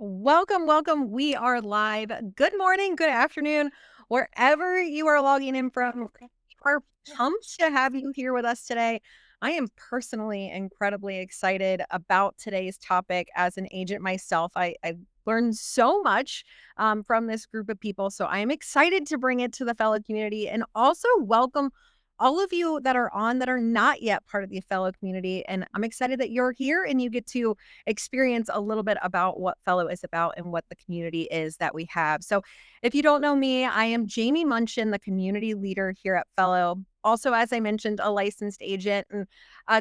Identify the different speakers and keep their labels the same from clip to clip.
Speaker 1: Welcome, welcome. We are live. Good morning, good afternoon, wherever you are logging in from. We're pumped to have you here with us today. I am personally incredibly excited about today's topic as an agent myself. I learned so much from this group of people. So I am excited to bring it to the fellow community and also welcome all of you that are on that are not yet part of the fellow community. And I'm excited that you're here and you get to experience a little bit about what Fellow is about and what the community is that we have. So, if you don't know me, I am Jamie Munchin, the community leader here at Fellow. Also, as I mentioned, a licensed agent. And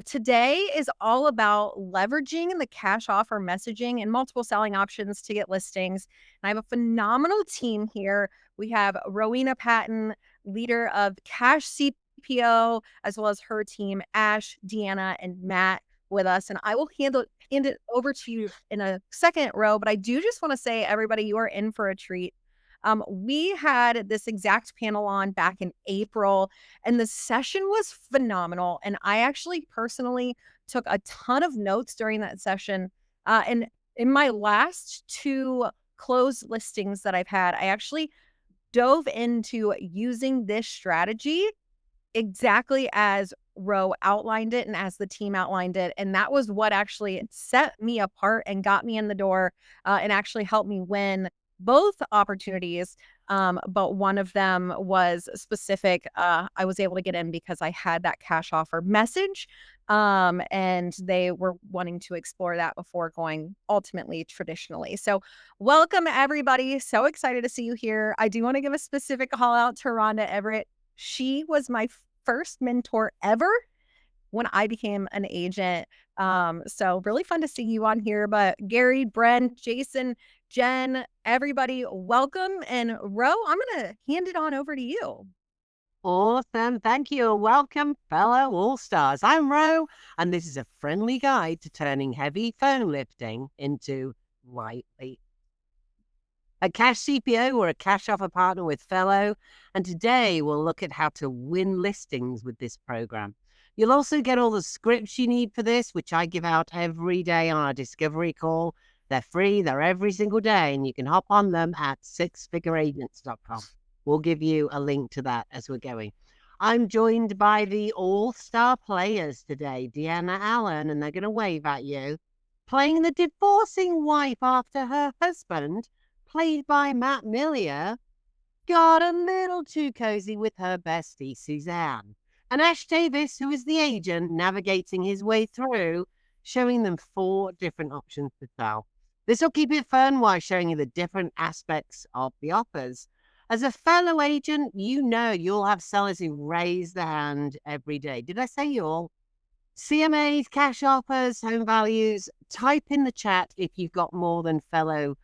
Speaker 1: today is all about leveraging the cash offer messaging and multiple selling options to get listings. And I have a phenomenal team here. We have Rowena Patton, leader of CashCPO, as well as her team, Ash, Deanna, and Matt with us. And I will hand it over to you in a second, Row, but I do just want to say, everybody, you are in for a treat. We had this exact panel on back in April, and the session was phenomenal. And I actually personally took a ton of notes during that session. And in my last two closed listings that I've had, I actually dove into using this strategy exactly as Row outlined it and as the team outlined it, and that was what actually set me apart and got me in the door, and actually helped me win both opportunities, but one of them was specific. I was able to get in because I had that cash offer message, and they were wanting to explore that before going ultimately traditionally. So welcome, everybody. So excited to see you here. I do wanna give a specific call out to Rhonda Everett. She was my first mentor ever when I became an agent. So really fun to see you on here. But Gary, Brent, Jason, Jen, everybody, welcome. And Ro, I'm gonna hand it on over to you.
Speaker 2: Awesome. Thank you. Welcome, fellow All-Stars. I'm Ro, and this is a friendly guide to turning heavy phone lifting into lightly. At Cash CPO, we're a cash offer partner with Fellow, and today we'll look at how to win listings with this program. You'll also get all the scripts you need for this, which I give out every day on our discovery call. They're free, they're every single day, and you can hop on them at sixfigureagents.com. We'll give you a link to that as we're going. I'm joined by the all-star players today, Deanna Allen, and they're going to wave at you, playing the divorcing wife after her husband, played by Matt Millier, got a little too cozy with her bestie, Suzanne. And Ash Davis, who is the agent navigating his way through, showing them 4 different options to sell. This will keep it fun while showing you the different aspects of the offers. As a fellow agent, you know you'll have sellers who raise their hand every day. Did I say you all? CMAs, cash offers, home values. Type in the chat if you've got more than 3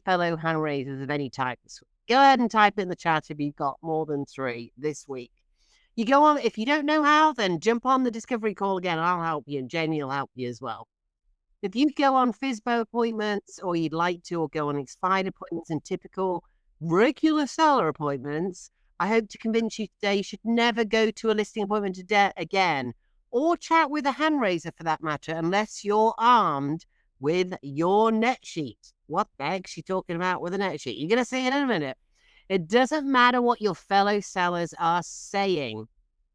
Speaker 2: fellow hand raisers of any type. Go ahead and type in the chat if you've got more than 3 this week. You go on, if you don't know how, then jump on the discovery call again. I'll help you, and Jamie will help you as well. If you go on FISBO appointments, or you'd like to, or go on expired appointments and typical regular seller appointments, I hope to convince you today you should never go to a listing appointment today again, or chat with a hand raiser for that matter, unless you're armed with your net sheet. What the heck's she talking about with a net sheet? You're going to see it in a minute. It doesn't matter what your fellow sellers are saying.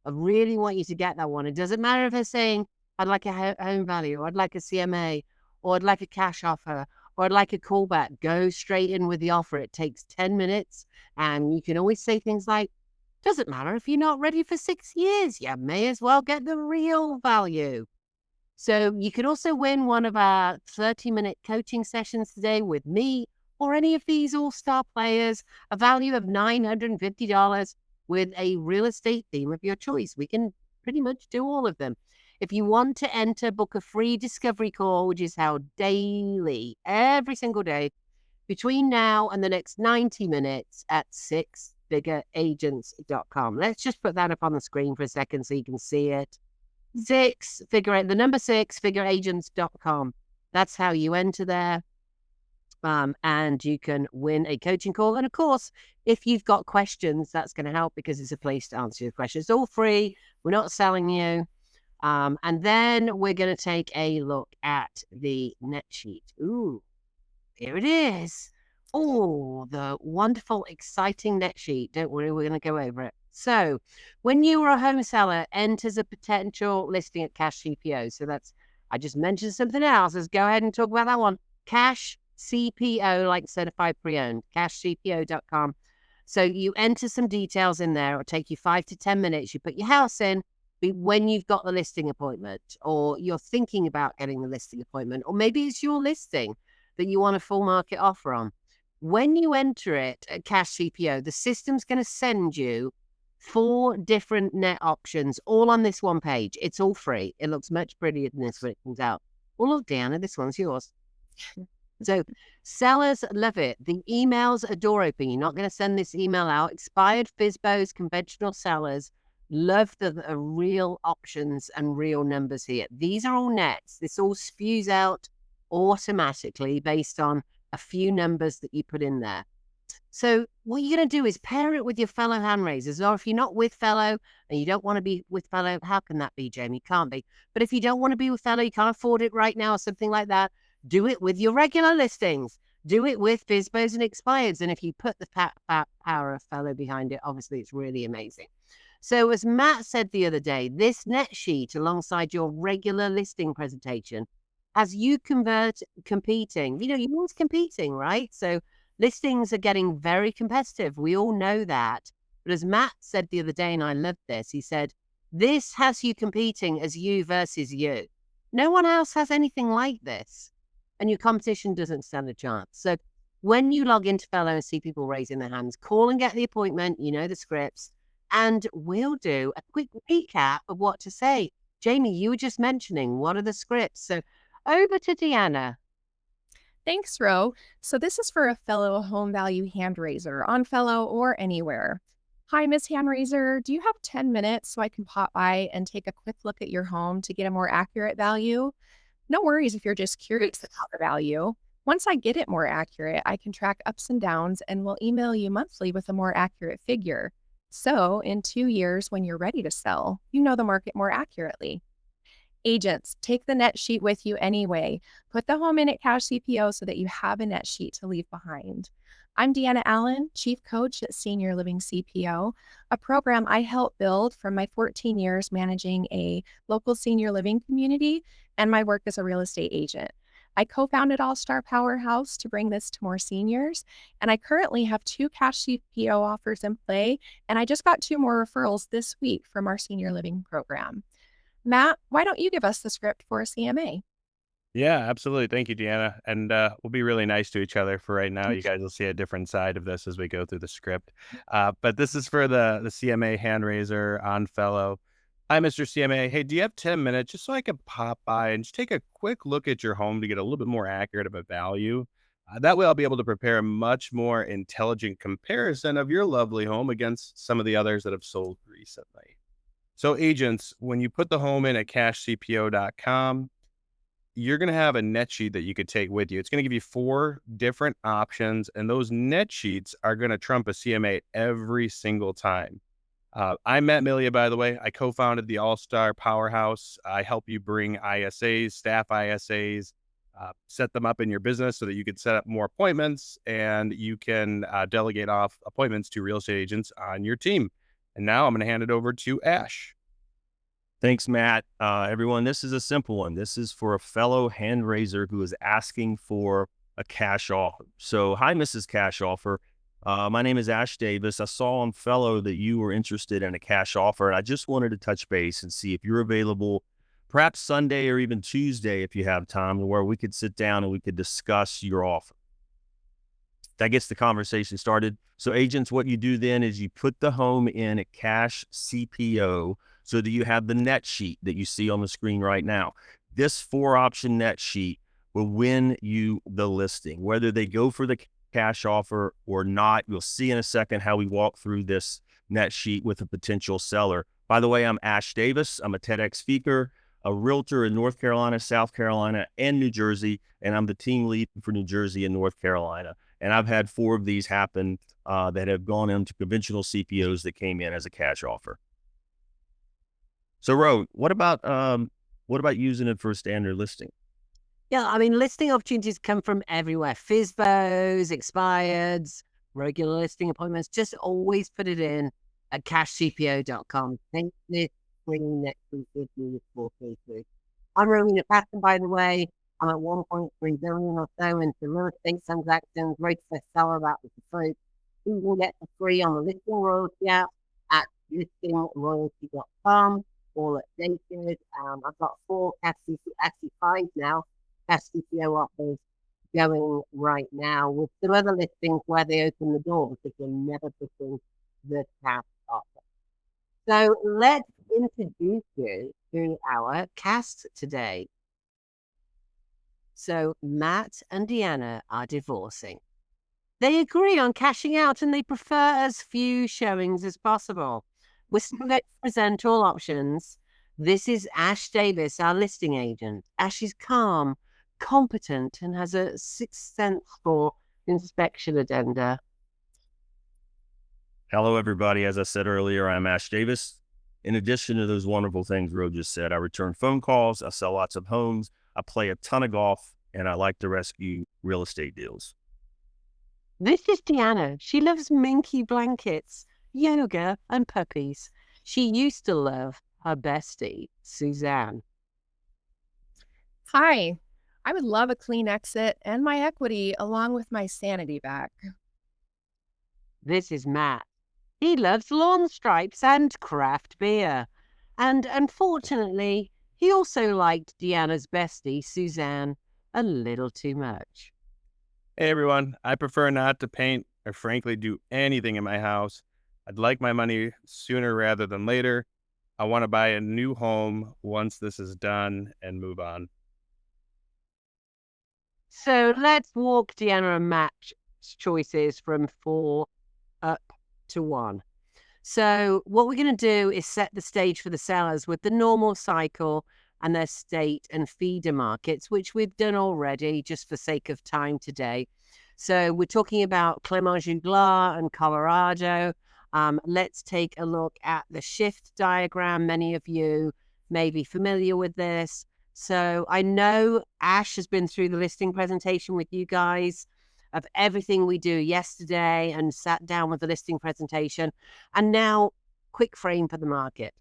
Speaker 2: I really want you to get that one. It doesn't matter if they're saying, I'd like a home value, or I'd like a CMA, or I'd like a cash offer, or I'd like a callback. Go straight in with the offer. It takes 10 minutes. And you can always say things like, doesn't matter if you're not ready for 6 years. You may as well get the real value. So you can also win one of our 30-minute coaching sessions today with me or any of these all-star players, a value of $950 with a real estate theme of your choice. We can pretty much do all of them. If you want to enter, book a free discovery call, which is held daily, every single day, between now and the next 90 minutes at sixfigureagents.com. Let's just put that up on the screen for a second so you can see it. The number 6figureagents.com. That's how you enter there. And you can win a coaching call. And of course, if you've got questions, that's going to help because it's a place to answer your questions. It's all free. We're not selling you. And then we're going to take a look at the net sheet. Ooh, Here it is. Oh, the wonderful, exciting net sheet. Don't worry, we're going to go over it. So, when you are a home seller, enters a potential listing at Cash CPO. So that's, I just mentioned something else. Let's go ahead and talk about that one. Cash CPO, like certified pre-owned, cashcpo.com. So you enter some details in there. It'll take you 5 to 10 minutes. You put your house in when you've got the listing appointment, or you're thinking about getting the listing appointment, or maybe it's your listing that you want a full market offer on. When you enter it at Cash CPO, the system's going to send you 4 different net options all on this one page. It's all free. It looks much prettier than this when it comes out. Oh, look, Diana, this one's yours. So sellers love it. The emails are door open. You're not going to send this email out. Expired FISBOs, conventional sellers love the real options and real numbers here. These are all nets. This all spews out automatically based on a few numbers that you put in there. So what you're going to do is pair it with your fellow hand raisers. Or if you're not with fellow and you don't want to be with fellow, how can that be, Jamie? Can't be. But if you don't want to be with fellow, you can't afford it right now or something like that, do it with your regular listings. Do it with FISBOs and expireds. And if you put the power of fellow behind it, obviously it's really amazing. So as Matt said the other day, this net sheet alongside your regular listing presentation, as you competing, you're always competing, right? So listings are getting very competitive. We all know that. But as Matt said the other day, and I loved this, he said, this has you competing as you versus you. No one else has anything like this. And your competition doesn't stand a chance. So when you log into Fellow and see people raising their hands, call and get the appointment, the scripts, and we'll do a quick recap of what to say. Jamie, you were just mentioning, what are the scripts? So over to Deanna.
Speaker 3: Thanks, Ro. So this is for a fellow home value hand raiser on Fellow or anywhere. Hi, Miss Hand Raiser. Do you have 10 minutes so I can pop by and take a quick look at your home to get a more accurate value? No worries if you're just curious about the value. Once I get it more accurate, I can track ups and downs and will email you monthly with a more accurate figure. So in 2 years, when you're ready to sell, you know the market more accurately. Agents, take the net sheet with you anyway. Put the home in at Cash CPO so that you have a net sheet to leave behind. I'm Deanna Allen, Chief Coach at Senior Living CPO, a program I helped build from my 14 years managing a local senior living community and my work as a real estate agent. I co-founded All Star Powerhouse to bring this to more seniors, and I currently have 2 Cash CPO offers in play, and I just got 2 more referrals this week from our senior living program. Matt, why don't you give us the script for a CMA?
Speaker 4: Yeah, absolutely. Thank you, Deanna. And we'll be really nice to each other for right now. You guys will see a different side of this as we go through the script. But this is for the CMA hand raiser on Fellow. Hi, Mr. CMA. Hey, do you have 10 minutes just so I can pop by and just take a quick look at your home to get a little bit more accurate of a value? That way I'll be able to prepare a much more intelligent comparison of your lovely home against some of the others that have sold recently. So agents, when you put the home in at cashcpo.com, you're going to have a net sheet that you could take with you. It's going to give you 4 different options, and those net sheets are going to trump a CMA every single time. I'm Matt Milia, by the way. I co-founded the All-Star Powerhouse. I help you bring ISAs, staff ISAs, set them up in your business so that you can set up more appointments and you can delegate off appointments to real estate agents on your team. And now I'm going to hand it over to Ash.
Speaker 5: Thanks, Matt. Everyone, this is a simple one. This is for a fellow hand raiser who is asking for a cash offer. So, hi, Mrs. Cash Offer. My name is Ash Davis. I saw on Fellow that you were interested in a cash offer, and I just wanted to touch base and see if you're available, perhaps Sunday or even Tuesday if you have time, where we could sit down and we could discuss your offer. That gets the conversation started. So agents, what you do then is you put the home in at Cash CPO so that you have the net sheet that you see on the screen right now. This 4-option net sheet will win you the listing. Whether they go for the cash offer or not, you'll see in a second how we walk through this net sheet with a potential seller. By the way, I'm Ash Davis. I'm a TEDx speaker, a realtor in North Carolina, South Carolina, and New Jersey, and I'm the team lead for New Jersey and North Carolina. And I've had 4 of these happen that have gone into conventional CPOs that came in as a cash offer. So, Ro, what about using it for a standard listing?
Speaker 2: Yeah, I mean, listing opportunities come from everywhere. FISBOs, expireds, regular listing appointments. Just always put it in at cashcpo.com. Thank you. Bringing next week with me with 433. I'm Rowena Patton, by the way. I'm at 1.3 billion or so into real estate transactions. Rated bestseller, that was the fruit. You can get for free on the listing royalty app at listingroyalty.com. All updated. I've got 4 CashCPO, actually 5 now, CashCPO offers going right now with some other listings where they open the door because they're never putting the cash offer. So let's introduce you to our cast today. So Matt and Deanna are divorcing. They agree on cashing out and they prefer as few showings as possible. We're still going to present all options. This is Ash Davis, our listing agent. Ash is calm, competent, and has a sixth sense for inspection addenda.
Speaker 5: Hello, everybody. As I said earlier, I'm Ash Davis. In addition to those wonderful things Ro just said, I return phone calls, I sell lots of homes, I play a ton of golf, and I like to rescue real estate deals.
Speaker 2: This is Deanna. She loves minky blankets, yoga, and puppies. She used to love her bestie, Suzanne.
Speaker 3: Hi, I would love a clean exit and my equity along with my sanity back.
Speaker 2: This is Matt. He loves lawn stripes and craft beer. And unfortunately, he also liked Deanna's bestie, Suzanne, a little too much.
Speaker 4: Hey everyone, I prefer not to paint or frankly do anything in my house. I'd like my money sooner rather than later. I want to buy a new home once this is done and move on.
Speaker 2: So let's walk Deanna and Matt's choices from 4 up to 1. So what we're going to do is set the stage for the sellers with the normal cycle and their state and feeder markets, which we've done already just for sake of time today. So we're talking about Clermont-Jouglar and Colorado. Let's take a look at the shift diagram. Many of you may be familiar with this. So I know Ash has been through the listing presentation with you guys of everything we do yesterday and sat down with the listing presentation. And now, quick frame for the market.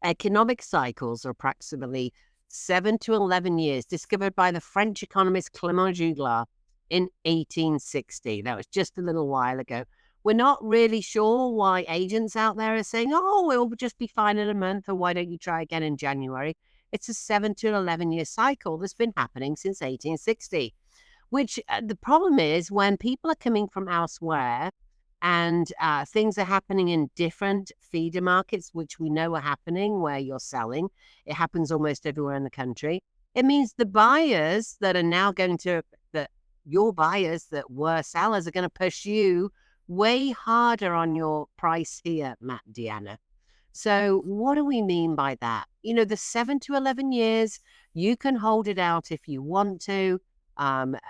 Speaker 2: Economic cycles are approximately 7 to 11 years, discovered by the French economist Clermont-Jouglar in 1860. That was just a little while ago. We're not really sure why agents out there are saying, oh, we'll just be fine in a month, or why don't you try again in January? It's a 7 to 11 year cycle that's been happening since 1860. Which the problem is when people are coming from elsewhere and things are happening in different feeder markets, which we know are happening where you're selling. It happens almost everywhere in the country. It means the buyers that are now going to, that your buyers that were sellers are going to push you way harder on your price here, Matt and Deanna. So what do we mean by that? You know, the 7 to 11 years, you can hold it out if you want to.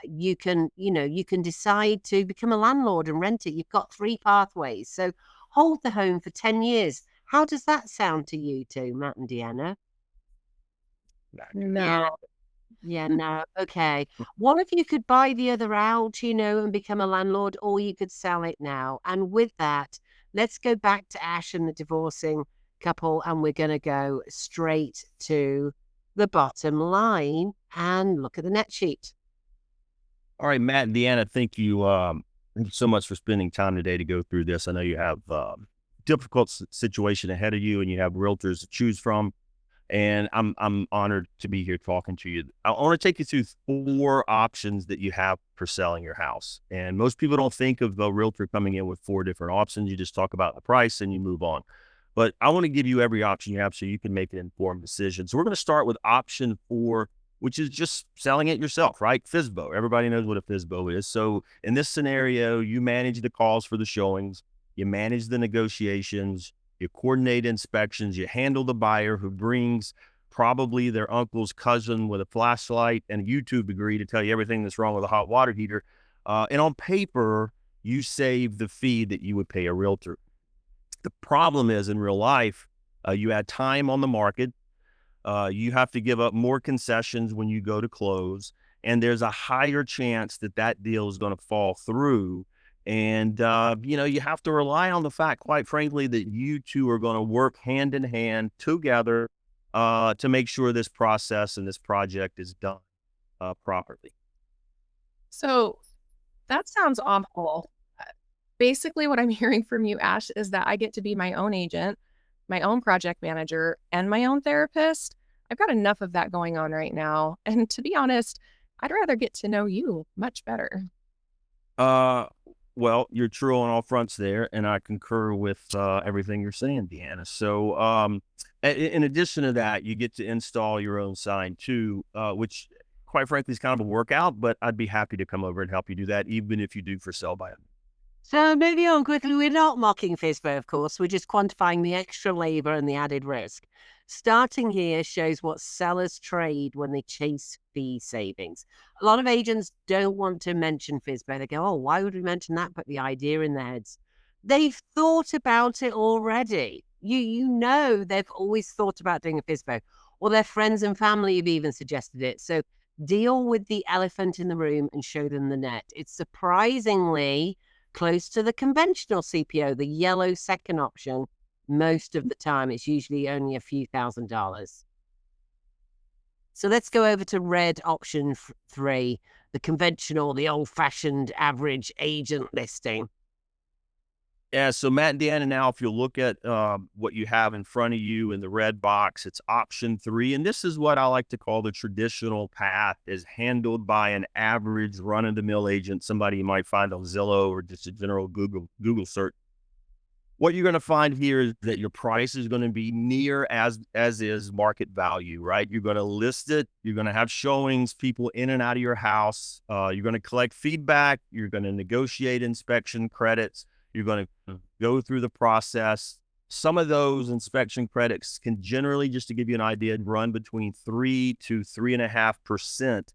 Speaker 2: You can decide to become a landlord and rent it. You've got 3 pathways. So hold the home for 10 years. How does that sound to you two, Matt and Deanna?
Speaker 3: No.
Speaker 2: Yeah, no. Okay. One of you could buy the other out, and become a landlord, or you could sell it now. And with that, let's go back to Ash and the divorcing couple, and we're going to go straight to the bottom line and look at the net sheet.
Speaker 5: All right, Matt and Deanna, thank you so much for spending time today to go through this. I know you have difficult situation ahead of you, and you have realtors to choose from. And I'm honored to be here talking to you. I want to take you through 4 options that you have for selling your house. And most people don't think of a realtor coming in with 4 different options. You just talk about the price and you move on. But I want to give you every option you have so you can make an informed decision. So we're going to start with option 4, which is just selling it yourself, right? FISBO. Everybody knows what a FISBO is. So in this scenario, you manage the calls for the showings, you manage the negotiations, you coordinate inspections, you handle the buyer who brings probably their uncle's cousin with a flashlight and a YouTube degree to tell you everything that's wrong with a hot water heater. And on paper, you save the fee that you would pay a realtor. The problem is in real life, you add time on the market. You have to give up more concessions when you go to close, and there's a higher chance that that deal is going to fall through. And, you have to rely on the fact, quite frankly, that you two are going to work hand in hand together to make sure this process and this project is done properly.
Speaker 3: So that sounds awful. Basically, what I'm hearing from you, Ash, is that I get to be my own agent, my own project manager, and my own therapist. I've got enough of that going on right now. And to be honest, I'd rather get to know you much better.
Speaker 5: Uh, well, you're true on all fronts there, and I concur with everything you're saying, Deanna. So, in addition to that, you get to install your own sign too, which, quite frankly, is kind of a workout. But I'd be happy to come over and help you do that, even if you do for sale by.
Speaker 2: So moving on quickly, we're not mocking FISBO, of course. We're just quantifying the extra labor and the added risk. Starting here shows what sellers trade when they chase fee savings. A lot of agents don't want to mention FISBO. They go, oh, why would we mention that? Put the idea in their heads. They've thought about it already. You know they've always thought about doing a FISBO, or their friends and family have even suggested it. So deal with the elephant in the room and show them the net. It's surprisingly close to the conventional CPO, the yellow second option. Most of the time, it's usually only a few $1,000s. So let's go over to red option 3, the conventional, the old-fashioned average agent listing.
Speaker 5: Yeah, so Matt and Deanna, now if you look at what you have in front of you in the red box, it's option 3. And this is what I like to call the traditional path, is handled by an average run-of-the-mill agent, somebody you might find on Zillow or just a general Google search. What you're going to find here is that your price is going to be near as is market value, right? You're going to list it. You're going to have showings, people in and out of your house. You're going to collect feedback. You're going to negotiate inspection credits. You're going to go through the process. Some of those inspection credits can generally, just to give you an idea, run between 3 to 3.5%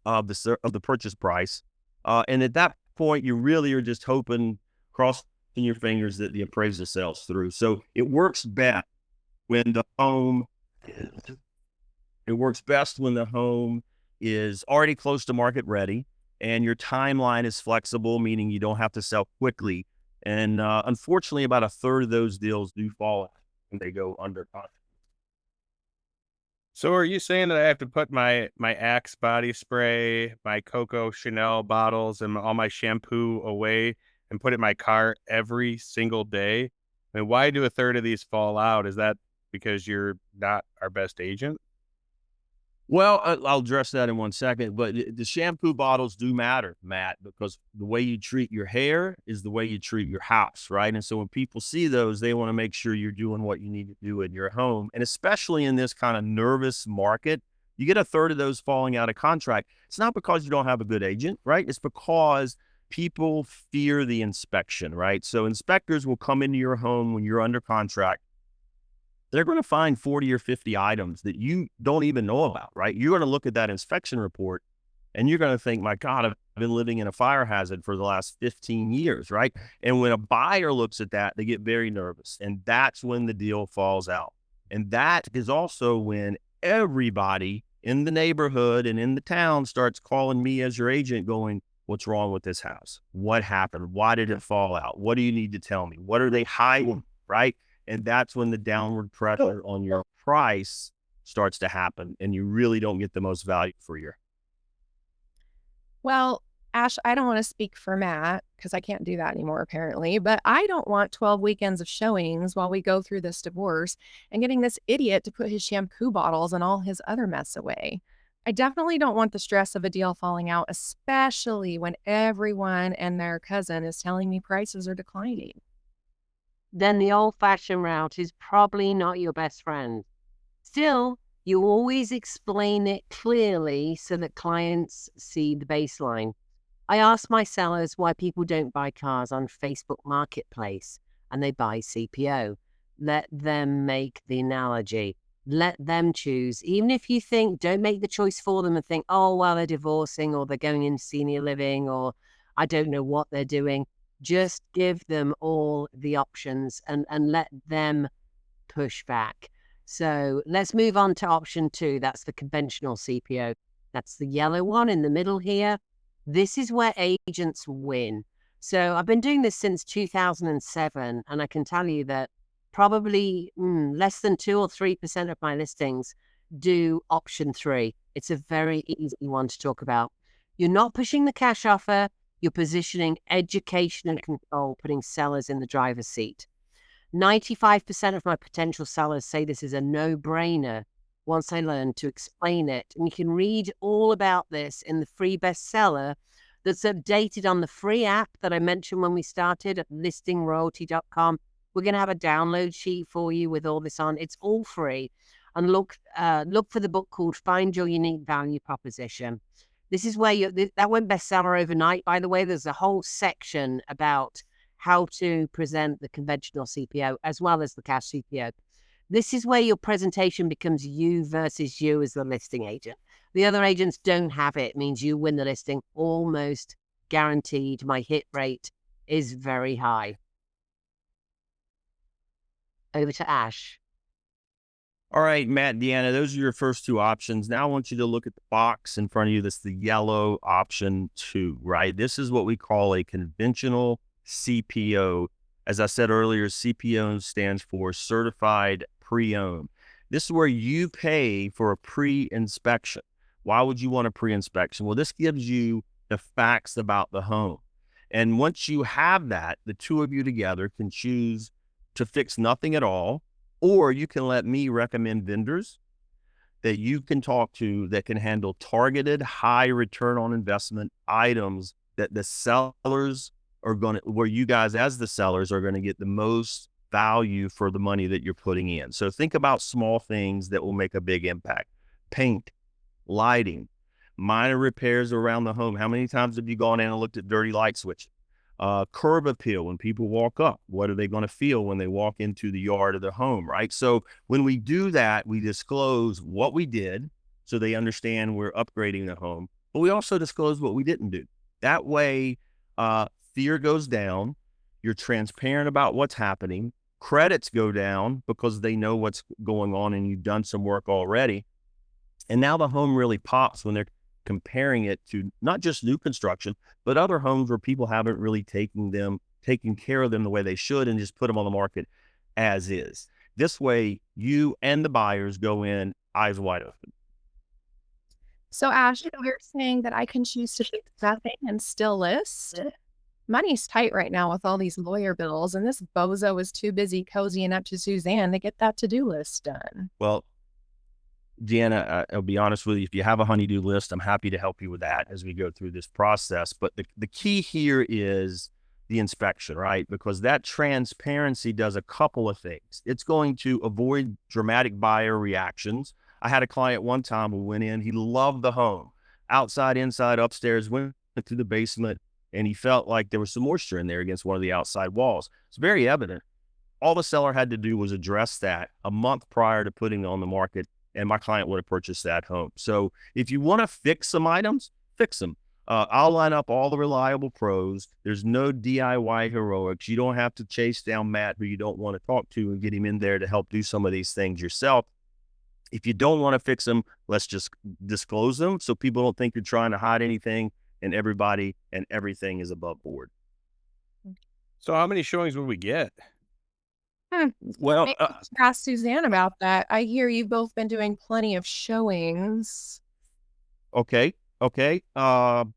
Speaker 5: of the purchase price. And at that point, you really are just hoping, crossing your fingers, that the appraiser sells through. So it works best when the home is already close to market ready, and your timeline is flexible, meaning you don't have to sell quickly. And unfortunately, about a third of those deals do fall when they go under contract.
Speaker 4: So are you saying that I have to put my Axe body spray, my Coco Chanel bottles, and all my shampoo away and put it in my car every single day? I mean, why do a third of these fall out? Is that because you're not our best agent?
Speaker 5: Well, I'll address that in one second, but the shampoo bottles do matter, Matt, because the way you treat your hair is the way you treat your house, right? And so when people see those, they want to make sure you're doing what you need to do in your home. And especially in this kind of nervous market, you get a third of those falling out of contract. It's not because you don't have a good agent, right? It's because people fear the inspection, right? So inspectors will come into your home when you're under contract. They're going to find 40 or 50 items that you don't even know about, right? You're going to look at that inspection report and you're going to think, my God, I've been living in a fire hazard for the last 15 years, right? And when a buyer looks at that, they get very nervous. And that's when the deal falls out. And that is also when everybody in the neighborhood and in the town starts calling me as your agent going, what's wrong with this house? What happened? Why did it fall out? What do you need to tell me? What are they hiding, right? And that's when the downward pressure on your price starts to happen, and you really don't get the most value for your.
Speaker 3: Well, Ash, I don't want to speak for Matt because I can't do that anymore, apparently, but I don't want 12 weekends of showings while we go through this divorce and getting this idiot to put his shampoo bottles and all his other mess away. I definitely don't want the stress of a deal falling out, especially when everyone and their cousin is telling me prices are declining.
Speaker 2: Then the old-fashioned route is probably not your best friend. Still, you always explain it clearly so that clients see the baseline. I ask my sellers why people don't buy cars on Facebook Marketplace and they buy CPO. Let them make the analogy. Let them choose. Even if you think, don't make the choice for them and think, oh, well, they're divorcing or they're going into senior living or I don't know what they're doing. Just give them all the options and let them push back. So let's move on to option 2. That's the conventional CPO. That's the yellow one in the middle here. This is where agents win. So I've been doing this since 2007, and I can tell you that probably less than 2 or 3% of my listings do option 3. It's a very easy one to talk about. You're not pushing the cash offer. You're positioning education and control, putting sellers in the driver's seat. 95% of my potential sellers say this is a no-brainer once I learn to explain it. And you can read all about this in the free bestseller that's updated on the free app that I mentioned when we started at listingroyalty.com. We're going to have a download sheet for you with all this on. It's all free. And look for the book called Find Your Unique Value Proposition. This is where that went bestseller overnight. By the way, there's a whole section about how to present the conventional CPO as well as the cash CPO. This is where your presentation becomes you versus you as the listing agent. The other agents don't have it. It means you win the listing almost guaranteed. My hit rate is very high. Over to Ash.
Speaker 5: All right, Matt and Deanna, those are your first 2 options. Now I want you to look at the box in front of you. That's the yellow option 2, right? This is what we call a conventional CPO. As I said earlier, CPO stands for Certified Pre-Owned. This is where you pay for a pre-inspection. Why would you want a pre-inspection? Well, this gives you the facts about the home. And once you have that, the 2 of you together can choose to fix nothing at all, or you can let me recommend vendors that you can talk to that can handle targeted high return on investment items that the sellers are going to, where you guys as the sellers are going to get the most value for the money that you're putting in. So think about small things that will make a big impact. Paint, lighting, minor repairs around the home. How many times have you gone in and looked at dirty light switches? Curb appeal, when people walk up, what are they going to feel when they walk into the yard of the home, right? So when we do that, we disclose what we did so they understand we're upgrading the home, but we also disclose what we didn't do. That way, fear goes down. You're transparent about what's happening. Credits go down because they know what's going on and you've done some work already. And now the home really pops when they're comparing it to not just new construction, but other homes where people haven't really taken care of them the way they should and just put them on the market as is. This way, you and the buyers go in eyes wide open.
Speaker 3: So Ash, you're saying that I can choose to fix nothing and still list? Money's tight right now with all these lawyer bills, and this bozo is too busy cozying up to Suzanne to get that to-do list done.
Speaker 5: Well, Deanna, I'll be honest with you. If you have a honey-do list, I'm happy to help you with that as we go through this process. But the key here is the inspection, right? Because that transparency does a couple of things. It's going to avoid dramatic buyer reactions. I had a client one time who went in, he loved the home. Outside, inside, upstairs, went to the basement, and he felt like there was some moisture in there against one of the outside walls. It's very evident. All the seller had to do was address that a month prior to putting it on the market, and my client would have purchased that home. So if you want to fix some items, fix them. I'll line up all the reliable pros. There's no DIY heroics. You don't have to chase down Matt, who you don't want to talk to, and get him in there to help do some of these things yourself. If you don't want to fix them, let's just disclose them so people don't think you're trying to hide anything, and everybody and everything is above board.
Speaker 4: So how many showings would we get?
Speaker 5: Well,
Speaker 3: Maybe ask Suzanne about that. I hear you've both been doing plenty of showings.
Speaker 5: okay. So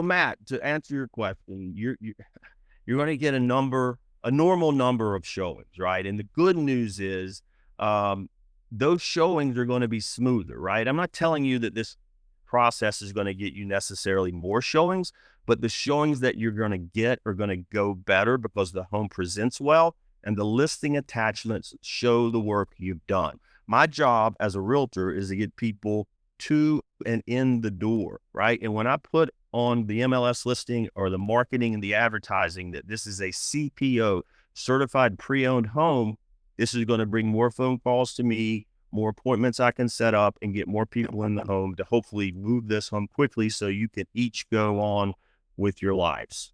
Speaker 5: Matt, to answer your question, you're going to get a normal number of showings, right? And the good news is, those showings are going to be smoother, right? I'm not telling you that this process is going to get you necessarily more showings, but the showings that you're going to get are going to go better because the home presents well and the listing attachments show the work you've done. My job as a realtor is to get people to and in the door, right? And when I put on the MLS listing or the marketing and the advertising that this is a CPO, certified pre-owned home, this is going to bring more phone calls to me, more appointments I can set up, and get more people in the home to hopefully move this home quickly so you can each go on with your lives.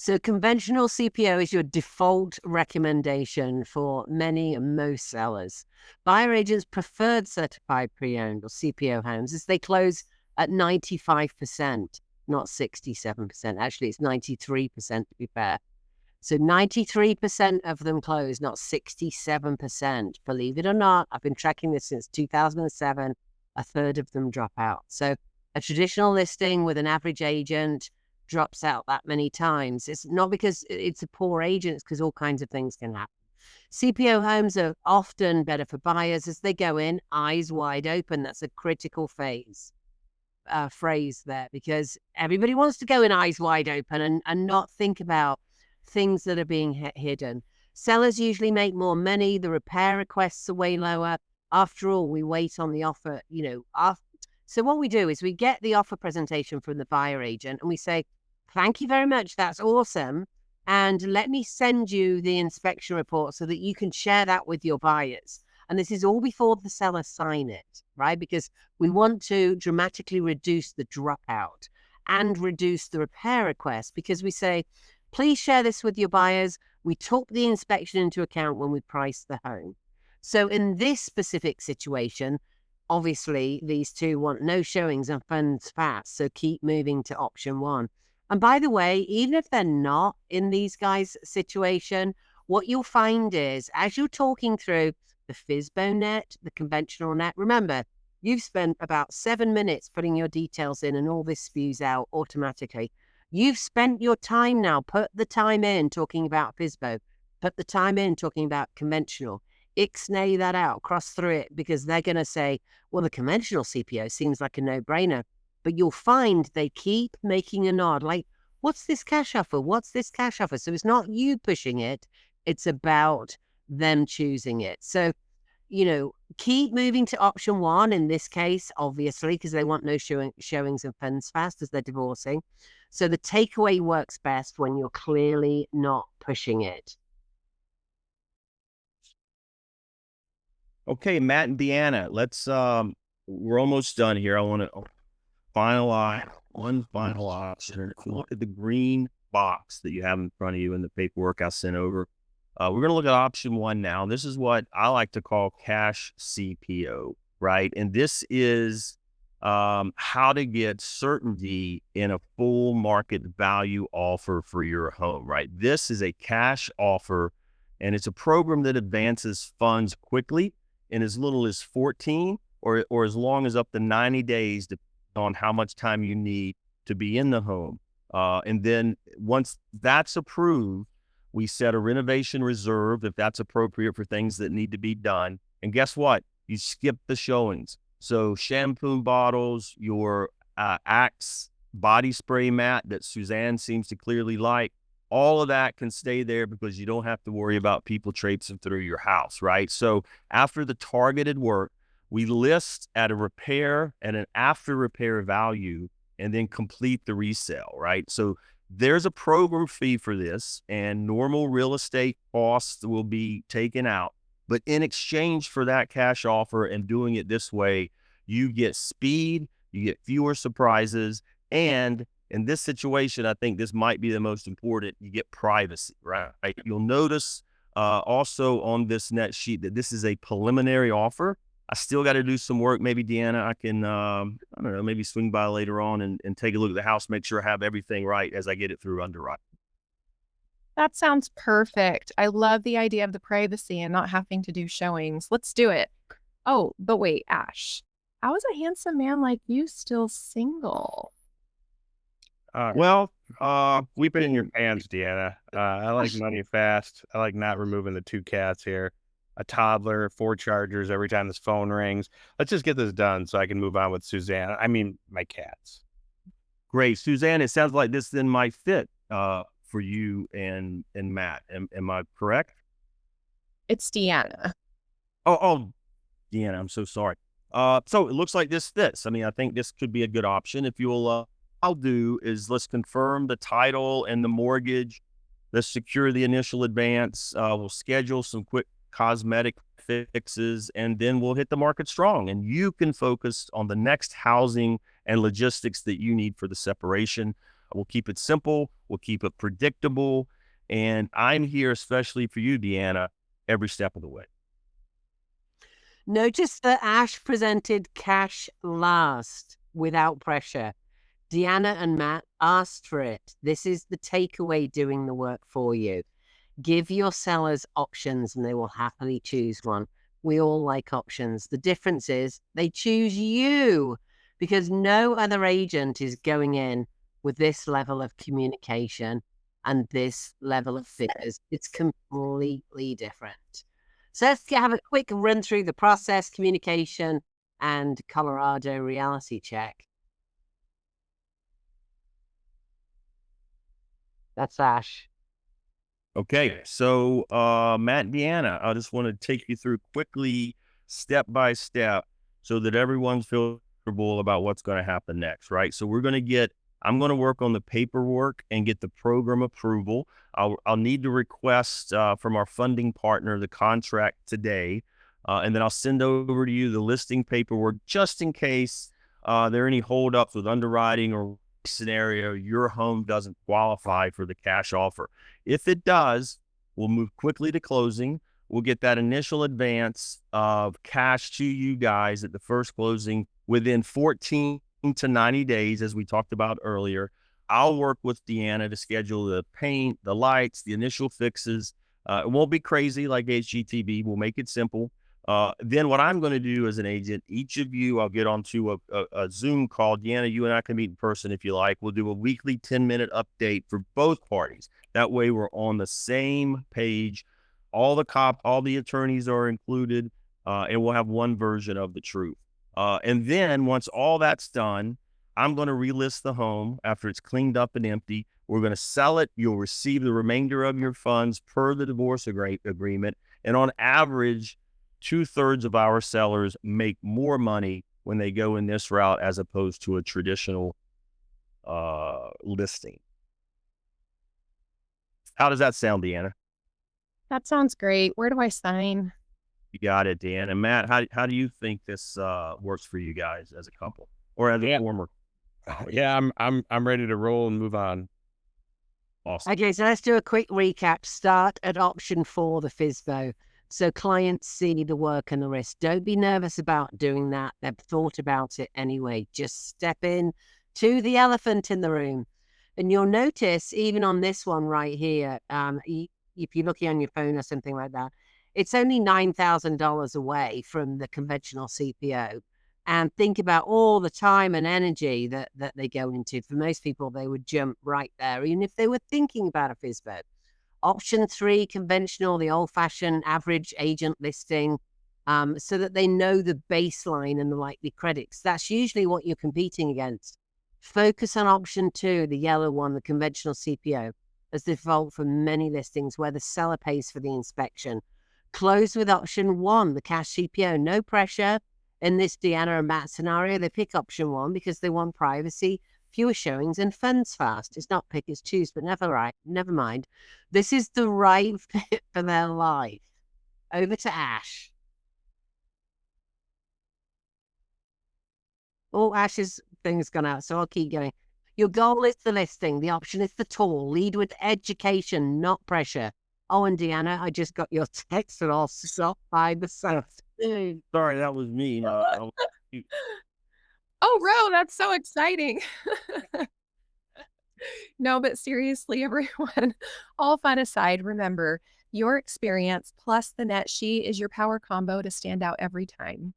Speaker 2: So conventional CPO is your default recommendation for many and most sellers. Buyer agents' preferred certified pre-owned or CPO homes is they close at 95%, not 67%. Actually, it's 93% to be fair. So 93% of them close, not 67%. Believe it or not, I've been tracking this since 2007. A third of them drop out. So a traditional listing with an average agent drops out that many times. It's not because it's a poor agent, it's because all kinds of things can happen. CPO homes are often better for buyers as they go in eyes wide open. That's a critical phrase there, because everybody wants to go in eyes wide open and not think about things that are being hidden. Sellers usually make more money. The repair requests are way lower. After all, we wait on the offer, so what we do is we get the offer presentation from the buyer agent and we say, thank you very much. That's awesome. And let me send you the inspection report so that you can share that with your buyers. And this is all before the seller sign it, right? Because we want to dramatically reduce the dropout and reduce the repair request, because we say, please share this with your buyers. We took the inspection into account when we priced the home. So in this specific situation, obviously these two want no showings and funds fast. So keep moving to option one. And by the way, even if they're not in these guys' situation, what you'll find is as you're talking through the FSBO net, the conventional net, remember, you've spent about 7 minutes putting your details in and all this spews out automatically. You've spent your time now. Put the time in talking about FSBO. Put the time in talking about conventional. Ixnay that out, cross through it, because they're going to say, well, the conventional CPO seems like a no-brainer. But you'll find they keep making a nod, like, what's this cash offer? What's this cash offer? So it's not you pushing it. It's about them choosing it. So, keep moving to option one in this case, obviously, because they want no showings and funds fast as they're divorcing. So the takeaway works best when you're clearly not pushing it.
Speaker 5: Okay, Matt and Deanna, let's we're almost done here. I want to finalize one final option. If you look at the green box that you have in front of you in the paperwork I sent over, we're going to look at option one now. This is what I like to call CashCPO, right? And this is how to get certainty in a full market value offer for your home, right? This is a cash offer, and it's a program that advances funds quickly in as little as 14 or as long as up to 90 days, depending on how much time you need to be in the home. And then once that's approved, we set a renovation reserve if that's appropriate for things that need to be done. And guess what? You skip the showings. So shampoo bottles, your Axe body spray mat that Suzanne seems to clearly like, all of that can stay there because you don't have to worry about people traipsing through your house, right? So after the targeted work, we list at a repair and an after repair value and then complete the resale, right? So there's a program fee for this, and normal real estate costs will be taken out. But in exchange for that cash offer and doing it this way, you get speed, you get fewer surprises, and in this situation, I think this might be the most important, you get privacy, right? You'll notice also on this net sheet that this is a preliminary offer. I still got to do some work. Maybe Deanna, I can, I don't know, maybe swing by later on and take a look at the house, make sure I have everything right as I get it through underwriting.
Speaker 3: That sounds perfect. I love the idea of the privacy and not having to do showings. Let's do it. Oh, but wait, Ash, how is a handsome man like you still single?
Speaker 4: Well, weep it in your pants, Deanna. I like money fast. I like not removing the 2 cats here. A toddler, 4 chargers every time this phone rings. Let's just get this done so I can move on with Suzanne. I mean, my cats.
Speaker 5: Great. Suzanne, it sounds like this then might fit for you and Matt. Am I correct?
Speaker 3: It's Deanna.
Speaker 5: Oh, Deanna, I'm so sorry. So it looks like this fits. I mean, I think this could be a good option. If you'll, I'll do is let's confirm the title and the mortgage. Let's secure the initial advance. We'll schedule some quick cosmetic fixes, and then we'll hit the market strong. And you can focus on the next housing and logistics that you need for the separation. We'll keep it simple. We'll keep it predictable. And I'm here especially for you, Deanna, every step of the way.
Speaker 2: Notice that Ash presented cash last without pressure. Deanna and Matt asked for it. This is the takeaway doing the work for you. Give your sellers options and they will happily choose one. We all like options. The difference is they choose you because no other agent is going in with this level of communication and this level of figures. It's completely different. So let's have a quick run through the process, communication, and Colorado reality check. That's Ash.
Speaker 5: Okay, so Matt and Deanna, I just want to take you through quickly, step by step, so that everyone's feels comfortable about what's going to happen next, right? So I'm going to work on the paperwork and get the program approval. I'll need to request from our funding partner the contract today, and then I'll send over to you the listing paperwork just in case there are any holdups with underwriting or scenario your home doesn't qualify for the cash offer. If it does, we'll move quickly to closing. We'll get that initial advance of cash to you guys at the first closing within 14 to 90 days, as we talked about earlier. I'll work with Deanna to schedule the paint, the lights, the initial fixes. It won't be crazy like HGTV. We'll make it simple. Then what I'm going to do as an agent, each of you, I'll get onto a Zoom call. Deanna, you and I can meet in person if you like. We'll do a weekly 10-minute update for both parties. That way we're on the same page. All the attorneys are included, and we'll have one version of the truth. And then once all that's done, I'm going to relist the home after it's cleaned up and empty. We're going to sell it. You'll receive the remainder of your funds per the divorce agreement. And on average, 2/3 of our sellers make more money when they go in this route as opposed to a traditional listing. How does that sound, Deanna?
Speaker 3: That sounds great. Where do I sign?
Speaker 5: You got it, Deanna. And Matt, how do you think this works for you guys as a couple or as a former?
Speaker 4: Yeah, I'm ready to roll and move on.
Speaker 5: Awesome.
Speaker 2: Okay, so let's do a quick recap. Start at option 4, the FSBO. So clients see the work and the risk. Don't be nervous about doing that. They've thought about it anyway. Just step in to the elephant in the room. And you'll notice, even on this one right here, if you're looking on your phone or something like that, it's only $9,000 away from the conventional CPO. And think about all the time and energy that they go into. For most people, they would jump right there, even if they were thinking about a FSBO. Option 3, conventional, the old-fashioned average agent listing, so that they know the baseline and the likely credits. That's usually what you're competing against. Focus on option 2, the yellow one, the conventional CPO, as the default for many listings where the seller pays for the inspection. Close with option 1, the cash CPO. No pressure. In this Deanna and Matt scenario, they pick option 1 because they want privacy, fewer showings, and funds fast. It's not pick, it's choose, but never mind. This is the right fit for their life. Over to Ash. Oh, Ash's thing's gone out, so I'll keep going. Your goal is the listing. The option is the tool. Lead with education, not pressure. Oh, and Deanna, I just got your text and I'll stop by the south.
Speaker 5: Sorry, that was me.
Speaker 3: Oh, Ro, that's so exciting. No, but seriously, everyone, all fun aside, remember, your experience plus the net sheet is your power combo to stand out every time.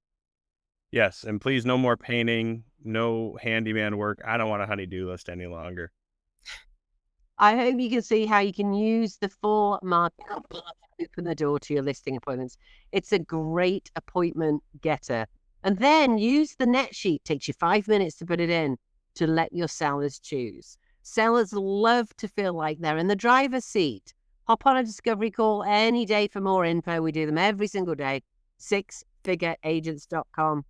Speaker 4: Yes, and please no more painting, no handyman work. I don't want a honey-do list any longer.
Speaker 2: I hope you can see how you can use the full markup to open the door to your listing appointments. It's a great appointment getter. And then use the net sheet. Takes you 5 minutes to put it in to let your sellers choose. Sellers love to feel like they're in the driver's seat. Hop on a discovery call any day for more info. We do them every single day. 6figureagents.com.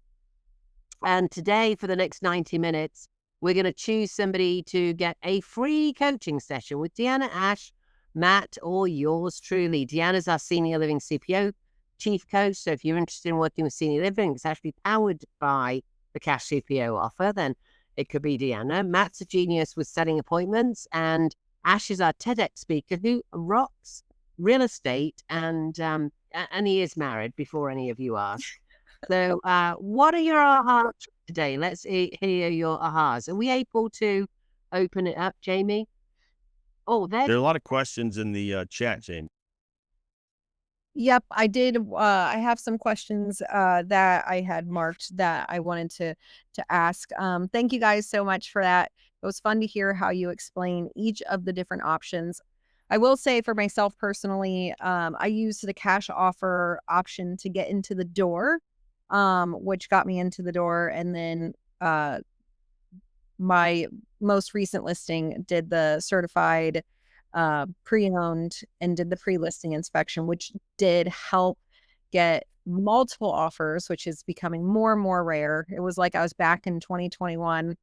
Speaker 2: And today, for the next 90 minutes, we're going to choose somebody to get a free coaching session with Deanna, Ash, Matt, or yours truly. Deanna's our Senior Living CPO Chief Coach. So if you're interested in working with Senior Living, it's actually powered by the Cash CPO offer. Then It could be Deanna. Matt's a genius with setting appointments, and Ash is our TEDx speaker who rocks real estate, and he is married before any of you ask. So what are your ahas today? Let's hear your ahas. Are we able to open it up, Jamie? Oh,
Speaker 5: There are a lot of questions in the chat, Jane.
Speaker 1: Yep, I did. I have some questions that I had marked that I wanted to ask. Thank you guys so much for that. It was fun to hear how you explain each of the different options. I will say for myself personally, I used the cash offer option to get into the door, which got me into the door, and then my most recent listing did the certified pre-owned and did the pre-listing inspection, which did help get multiple offers, which is becoming more and more rare. It was like I was back in 2021.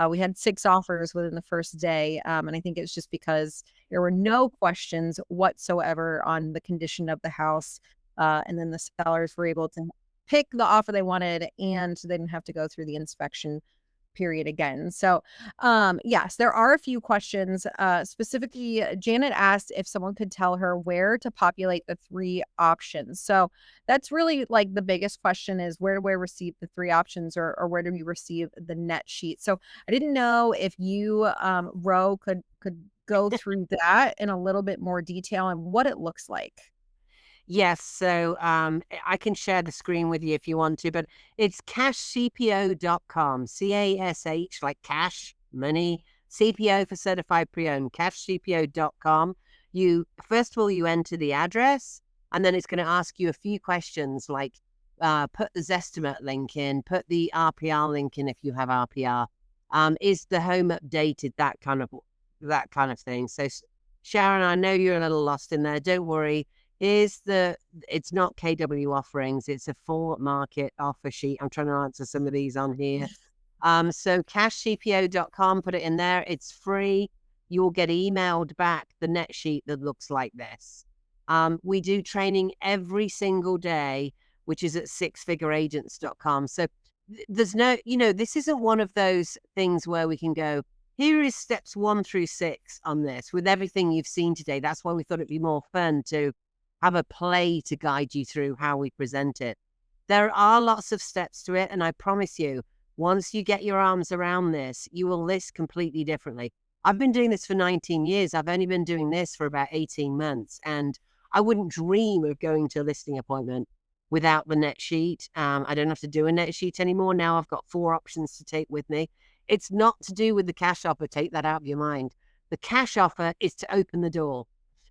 Speaker 1: We had 6 offers within the first day, and I think it's just because there were no questions whatsoever on the condition of the house, and then the sellers were able to pick the offer they wanted, and they didn't have to go through the inspection period again. So, yes, there are a few questions. Specifically, Janet asked if someone could tell her where to populate the 3 options. So that's really like the biggest question is where do we receive the 3 options, or where do we receive the net sheet? So I didn't know if you, Ro, could go through that in a little bit more detail and what it looks like.
Speaker 2: Yes, so I can share the screen with you if you want to, but it's CashCPO.com, CASH, like cash, money, CPO for certified pre-owned, CashCPO.com. First of all, you enter the address, and then it's going to ask you a few questions like put the Zestimate link in, put the RPR link in if you have RPR. Is the home updated? That kind of thing. So Sharon, I know you're a little lost in there. Don't worry. It's not KW offerings, it's a full market offer sheet. I'm trying to answer some of these on here. So cashcpo.com, put it in there. It's free. You'll get emailed back the net sheet that looks like this. We do training every single day, which is at sixfigureagents.com. So there's no, this isn't one of those things where we can go, here is steps 1 through 6 on this with everything you've seen today. That's why we thought it'd be more fun to have a play to guide you through how we present it. There are lots of steps to it, and I promise you, once you get your arms around this, you will list completely differently. I've been doing this for 19 years. I've only been doing this for about 18 months, and I wouldn't dream of going to a listing appointment without the net sheet. I don't have to do a net sheet anymore. Now I've got 4 options to take with me. It's not to do with the cash offer. Take that out of your mind. The cash offer is to open the door.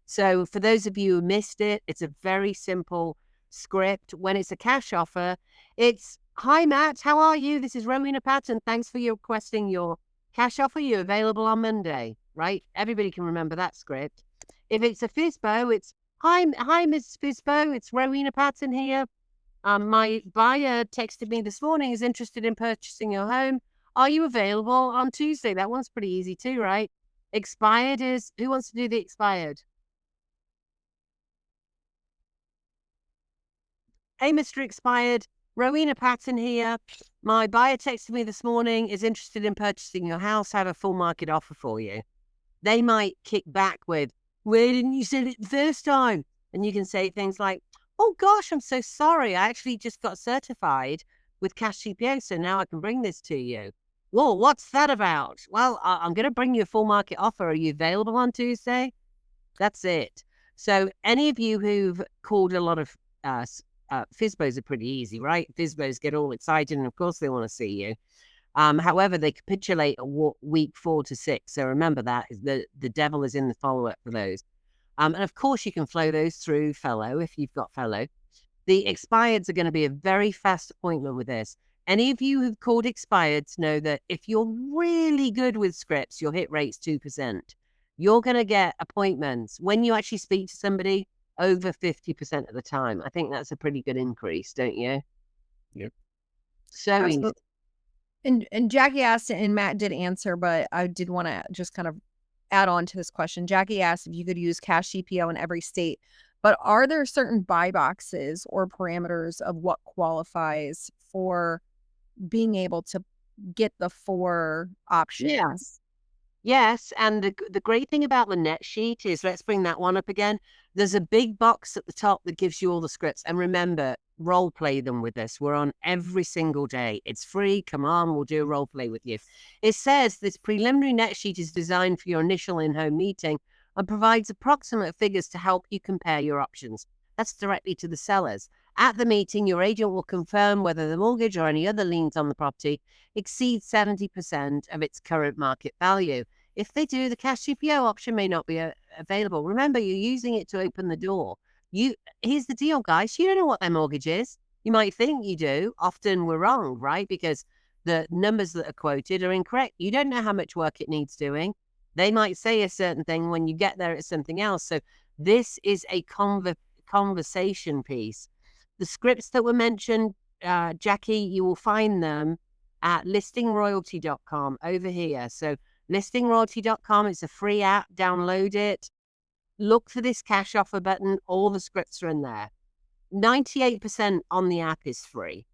Speaker 2: So for those of you who missed it, it's a very simple script. When it's a cash offer, it's, hi, Matt, how are you? This is Rowena Patton. Thanks for requesting your cash offer. You're available on Monday, right? Everybody can remember that script. If it's a FSBO, it's, hi, Miss FSBO. It's Rowena Patton here. My buyer texted me this morning, is interested in purchasing your home. Are you available on Tuesday? That one's pretty easy too, right? Expired is, who wants to do the expired? Hey, Mr. Expired, Rowena Patton here. My buyer texted me this morning, is interested in purchasing your house, have a full market offer for you. They might kick back with, why didn't you say it the first time? And you can say things like, oh gosh, I'm so sorry. I actually just got certified with CashCPO, so now I can bring this to you. Well, what's that about? Well, I'm going to bring you a full market offer. Are you available on Tuesday? That's it. So any of you who've called a lot of FSBOs are pretty easy, right? FSBOs get all excited, and of course they want to see you. However, they capitulate at week 4 to 6. So remember that the devil is in the follow-up for those. And of course, you can flow those through fellow if you've got fellow. The expireds are going to be a very fast appointment with this. Any of you who've called expireds know that if you're really good with scripts, your hit rate's 2%. You're going to get appointments when you actually speak to somebody over 50% of the time. I think that's a pretty good increase, don't you?
Speaker 4: Yep.
Speaker 2: So
Speaker 1: Absolutely. And Jackie asked, and Matt did answer, but I did want to just kind of add on to this question. Jackie asked if you could use CashCPO in every state, but are there certain buy boxes or parameters of what qualifies for being able to
Speaker 3: get the 4 options.
Speaker 2: Yes. Yes, and the great thing about the net sheet is, let's bring that one up again. There's a big box at the top that gives you all the scripts. And remember, role play them with us. We're on every single day. It's free. Come on, we'll do a role play with you. It says this preliminary net sheet is designed for your initial in-home meeting and provides approximate figures to help you compare your options. That's directly to the sellers. At the meeting, your agent will confirm whether the mortgage or any other liens on the property exceeds 70% of its current market value. If they do, the CashCPO option may not be available. Remember, you're using it to open the door. Here's the deal, guys. You don't know what their mortgage is. You might think you do. Often we're wrong, right? Because the numbers that are quoted are incorrect. You don't know how much work it needs doing. They might say a certain thing when you get there, it's something else. So this is a conversation piece. The scripts that were mentioned, Jackie, you will find them at listingroyalty.com over here. So listingroyalty.com, it's a free app, download it. Look for this cash offer button. All the scripts are in there. 98% on the app is free.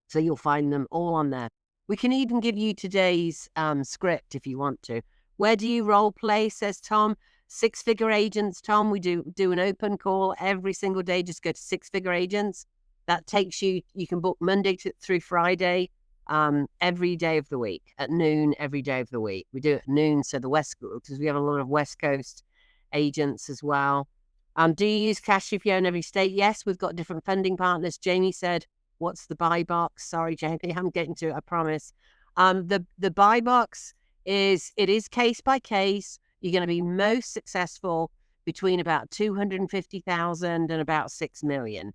Speaker 2: So you'll find them all on there. We can even give you today's script if you want to. Where do you role play, says Tom? Six-figure agents, Tom. We do an open call every single day. Just go to Six-Figure Agents. That takes you can book Monday through Friday, every day of the week at noon, every day of the week. We do it at noon. So the West, because we have a lot of West Coast agents as well. Do you use CashCPO in every state? Yes, we've got different funding partners. Jamie said, what's the buy box? Sorry, Jamie, I'm getting to it, I promise. The buy box is case by case. You're going to be most successful between about 250,000 and about 6 million.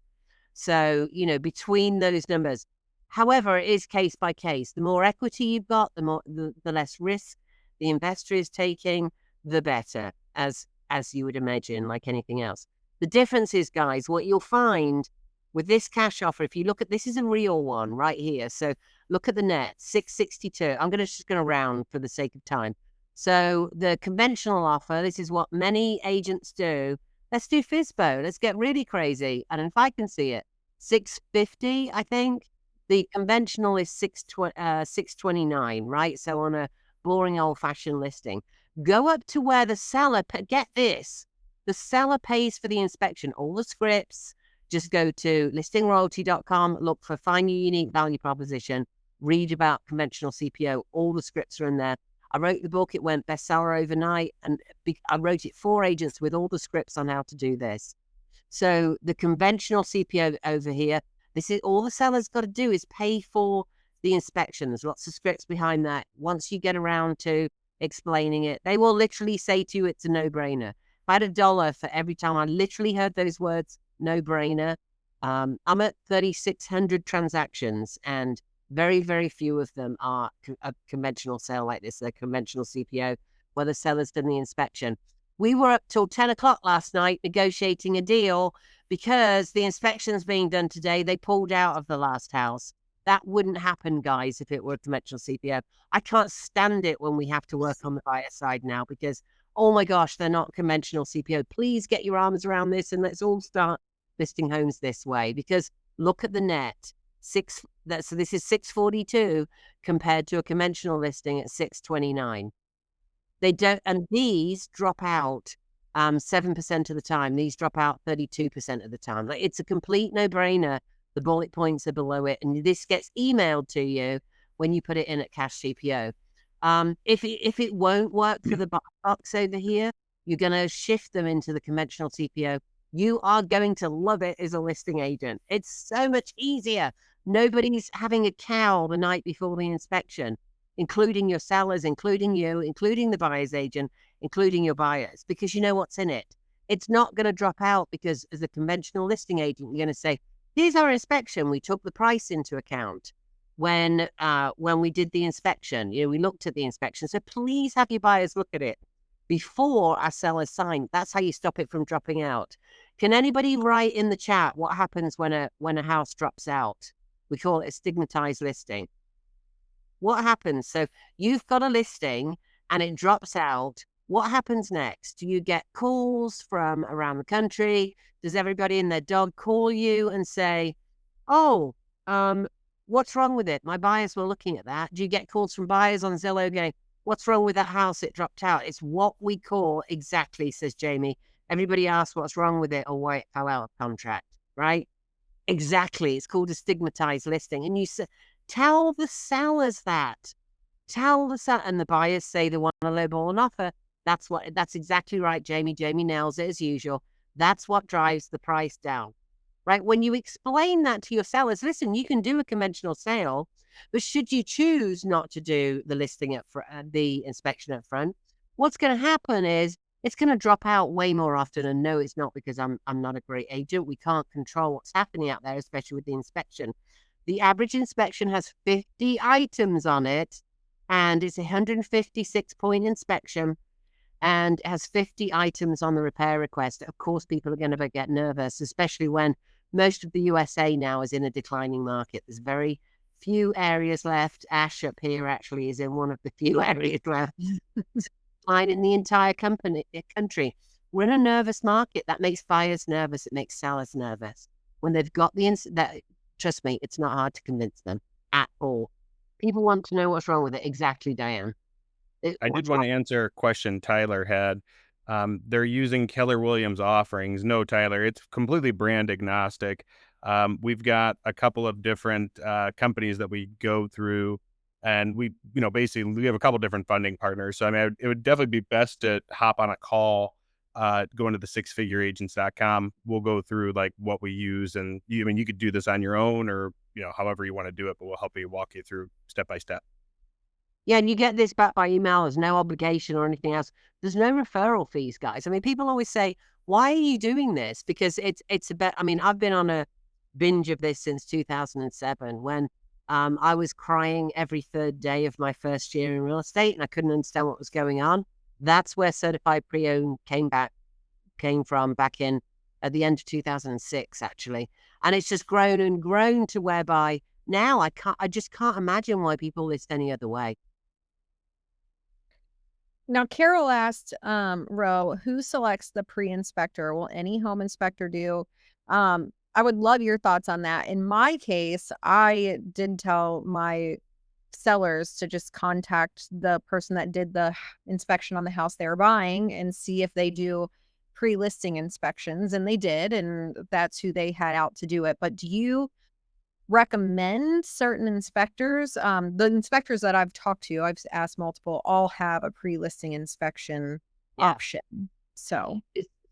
Speaker 2: So, between those numbers. However, it is case by case. The more equity you've got, the less risk the investor is taking, the better, as you would imagine, like anything else. The difference is, guys, what you'll find with this cash offer, if you look at, this is a real one right here. So look at the net, 662. I'm just going to round for the sake of time. So the conventional offer, this is what many agents do. Let's do FISBO. Let's get really crazy. And if I can see it, 650, I think. The conventional is 629, right? So on a boring old-fashioned listing. Go up to where the seller, get this, the seller pays for the inspection, all the scripts. Just go to listingroyalty.com, look for Find Your Unique Value Proposition, read about conventional CPO. All the scripts are in there. I wrote the book. It went bestseller overnight. And I wrote it for agents with all the scripts on how to do this. So the conventional CPO over here, this is all the seller's got to do is pay for the inspection. There's lots of scripts behind that. Once you get around to explaining it, they will literally say to you, it's a no-brainer. If I had $1 for every time I literally heard those words, no-brainer, I'm at 3,600 transactions, and very, very few of them are a conventional sale like this, a conventional CPO, where the seller's done the inspection. We were up till 10 o'clock last night negotiating a deal because the inspection's being done today. They pulled out of the last house. That wouldn't happen, guys, if it were a conventional CPO. I can't stand it when we have to work on the buyer side now because, oh my gosh, they're not conventional CPO. Please get your arms around this and let's all start listing homes this way, because look at the net. So this is 642 compared to a conventional listing at 629. They don't, and these drop out 7% of the time. These drop out 32% of the time. Like, it's a complete no-brainer. The bullet points are below it, and this gets emailed to you when you put it in at CashCPO. If it won't work for the box over here, you're going to shift them into the conventional CPO. You are going to love it as a listing agent. It's so much easier. Nobody's having a cow the night before the inspection, including your sellers, including you, including the buyer's agent, including your buyers, because you know what's in it. It's not going to drop out because as a conventional listing agent, you're going to say, here's our inspection. We took the price into account when we did the inspection. We looked at the inspection. So please have your buyers look at it before our sellers sign. That's how you stop it from dropping out. Can anybody write in the chat what happens when a house drops out? We call it a stigmatized listing. What happens? So you've got a listing and it drops out. What happens next? Do you get calls from around the country? Does everybody and their dog call you and say, oh, What's wrong with it? My buyers were looking at that. Do you get calls from buyers on Zillow going, what's wrong with that house? It dropped out. It's what we call, exactly, says Jamie. Everybody asks what's wrong with it or why it fell out of contract, right? Exactly. It's called a stigmatized listing. And you tell the sellers that. Tell the seller, and the buyers say they want a lowball an offer. That's exactly right, Jamie. Jamie nails it as usual. That's what drives the price down, right? When you explain that to your sellers, listen, you can do a conventional sale, but should you choose not to do the listing the inspection up front, what's going to happen is it's going to drop out way more often. And no, it's not because I'm not a great agent. We can't control what's happening out there, especially with the inspection. The average inspection has 50 items on it, and it's a 156-point inspection, and it has 50 items on the repair request. Of course, people are going to get nervous, especially when most of the USA now is in a declining market. There's very few areas left. Ash up here actually is in one of the few areas left. Decline in the entire country. We're in a nervous market. That makes buyers nervous. It makes sellers nervous. When they've got trust me, it's not hard to convince them at all. People want to know what's wrong with it. Exactly, Diane.
Speaker 4: I did want to answer a question Tyler had. They're using Keller Williams offerings. No, Tyler, it's completely brand agnostic. We've got a couple of different companies that we go through, and basically we have a couple different funding partners. So I mean, it would definitely be best to hop on a call, go into the sixfigureagents.com. We'll go through like what we use, and you could do this on your own or however you want to do it, but we'll help you walk you through step by step.
Speaker 2: Yeah, and you get this back by email. There's no obligation or anything else. There's no referral fees, guys. I mean, people always say, why are you doing this? Because it's about, I mean, I've been on a binge of this since 2007 when I was crying every third day of my first year in real estate and I couldn't understand what was going on. That's where Certified Pre-Owned came from back in at the end of 2006, actually. And it's just grown and grown to whereby now I just can't imagine why people list any other way.
Speaker 1: Now, Carol asked, Ro, who selects the pre-inspector? Will any home inspector do? I would love your thoughts on that. In my case, I did tell my sellers to just contact the person that did the inspection on the house they were buying and see if they do pre-listing inspections. And they did, and that's who they had out to do it. But do you recommend certain inspectors? The inspectors that I've talked to, I've asked multiple, all have a pre-listing inspection option. So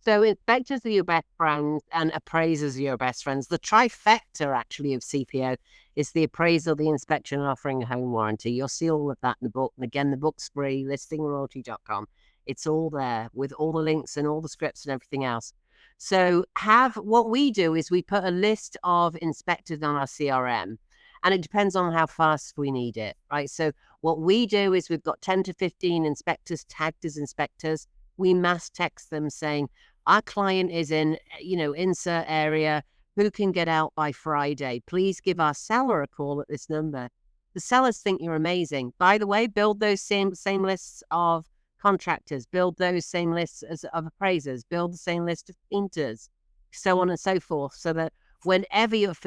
Speaker 2: inspectors are your best friends and appraisers are your best friends. The trifecta actually of CPO is the appraisal, the inspection, and offering a home warranty. You'll see all of that in the book. And again, the book's free, listingroyalty.com. It's all there with all the links and all the scripts and everything else. So what we do is we put a list of inspectors on our CRM, and it depends on how fast we need it, right? So what we do is we've got 10 to 15 inspectors tagged as inspectors. We mass text them saying, our client is in, insert area, who can get out by Friday? Please give our seller a call at this number. The sellers think you're amazing. By the way, build those same lists of contractors, build those same lists of appraisers, build the same list of painters, so on and so forth, so that whenever you've